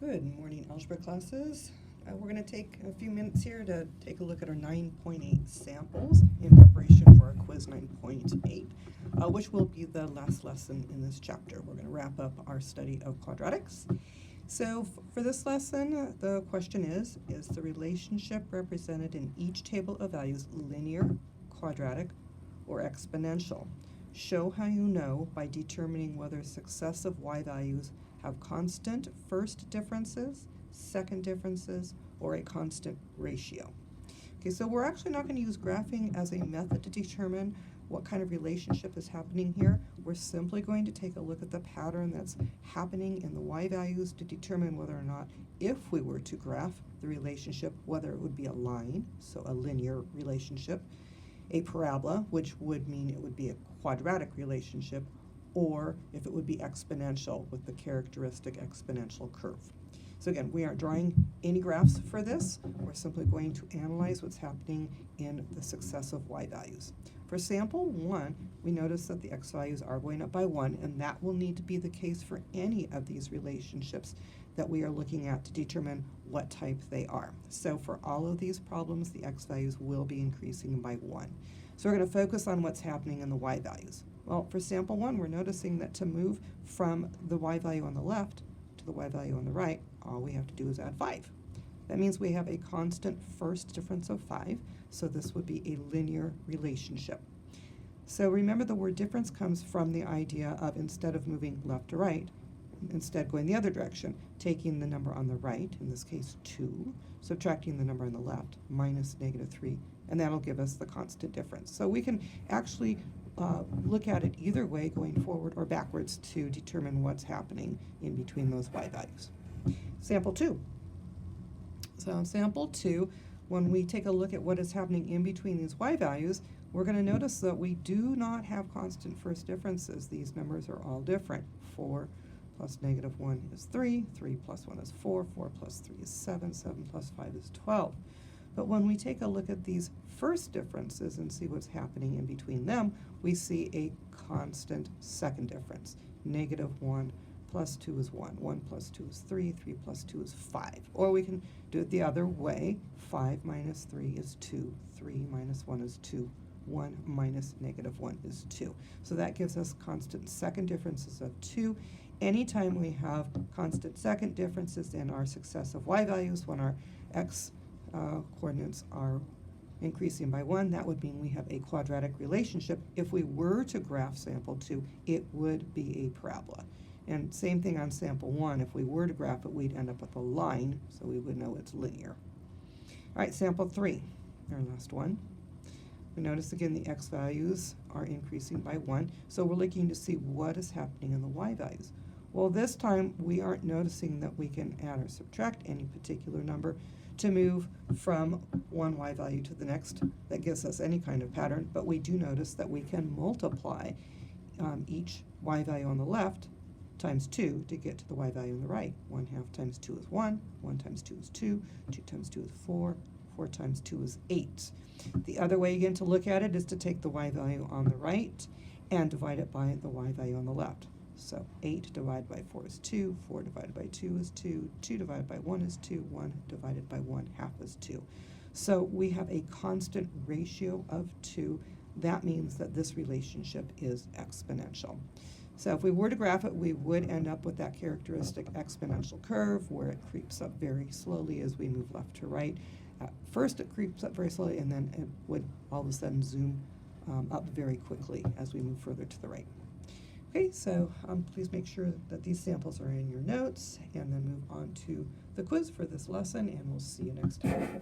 Good morning, algebra classes. We're going to take a few minutes here to take a look at our 9.8 samples in preparation for our quiz 9.8, which will be the last lesson in this chapter. We're going to wrap up our study of quadratics. So for this lesson, the question is the relationship represented in each table of values linear, quadratic, or exponential? Show how you know by determining whether successive y values have constant first differences, second differences, or a constant ratio. Okay, so we're actually not going to use graphing as a method to determine what kind of relationship is happening here. We're simply going to take a look at the pattern that's happening in the y values to determine whether or not, if we were to graph the relationship, whether it would be a line, so a linear relationship, a parabola, which would mean it would be a quadratic relationship, or if it would be exponential with the characteristic exponential curve. So again, we aren't drawing any graphs for this. We're simply going to analyze what's happening in the successive y values. For sample 1, we notice that the x values are going up by 1, and that will need to be the case for any of these relationships that we are looking at to determine what type they are. So for all of these problems, the x values will be increasing by 1. So we're going to focus on what's happening in the y values. Well, for sample 1, we're noticing that to move from the y value on the left to the y value on the right, all we have to do is add 5. That means we have a constant first difference of 5, so this would be a linear relationship. So remember, the word difference comes from the idea of, instead of moving left to right, instead going the other direction, taking the number on the right, in this case 2, subtracting the number on the left, minus -3, and that'll give us the constant difference. So we can actually look at it either way, going forward or backwards, to determine what's happening in between those y values. Sample 2. So in sample 2, when we take a look at what is happening in between these y values, we're going to notice that we do not have constant first differences. These numbers are all different. 4 plus -1 is 3, 3 plus 1 is 4, 4 plus 3 is 7, 7 plus 5 is 12. But when we take a look at these first differences and see what's happening in between them, we see a constant second difference. -1 plus 2 is 1, 1 plus 2 is 3, 3 plus 2 is 5. Or we can do it the other way. 5 minus 3 is 2, 3 minus 1 is 2, 1 minus -1 is 2. So that gives us constant second differences of 2. Anytime we have constant second differences in our successive y values, when our x coordinates are increasing by 1, that would mean we have a quadratic relationship. If we were to graph sample 2, it would be a parabola. And same thing on sample 1. If we were to graph it, we'd end up with a line, so we would know it's linear. All right, sample 3, our last one. We notice again the x values are increasing by 1, so we're looking to see what is happening in the y values. Well, this time we aren't noticing that we can add or subtract any particular number to move from one y value to the next that gives us any kind of pattern, but we do notice that we can multiply each y value on the left times 2 to get to the y value on the right. 1/2 times 2 is 1, 1 times 2 is 2, 2 times 2 is 4, 4 times 2 is 8. The other way again to look at it is to take the y value on the right and divide it by the y value on the left. So 8 divided by 4 is 2, 4 divided by 2 is 2, 2 divided by 1 is 2, 1 divided by 1/2 is 2. So we have a constant ratio of 2. That means that this relationship is exponential. So if we were to graph it, we would end up with that characteristic exponential curve where it creeps up very slowly as we move left to right. At first it creeps up very slowly, and then it would all of a sudden zoom up very quickly as we move further to the right. Okay, so please make sure that these samples are in your notes, and then move on to the quiz for this lesson, and we'll see you next time.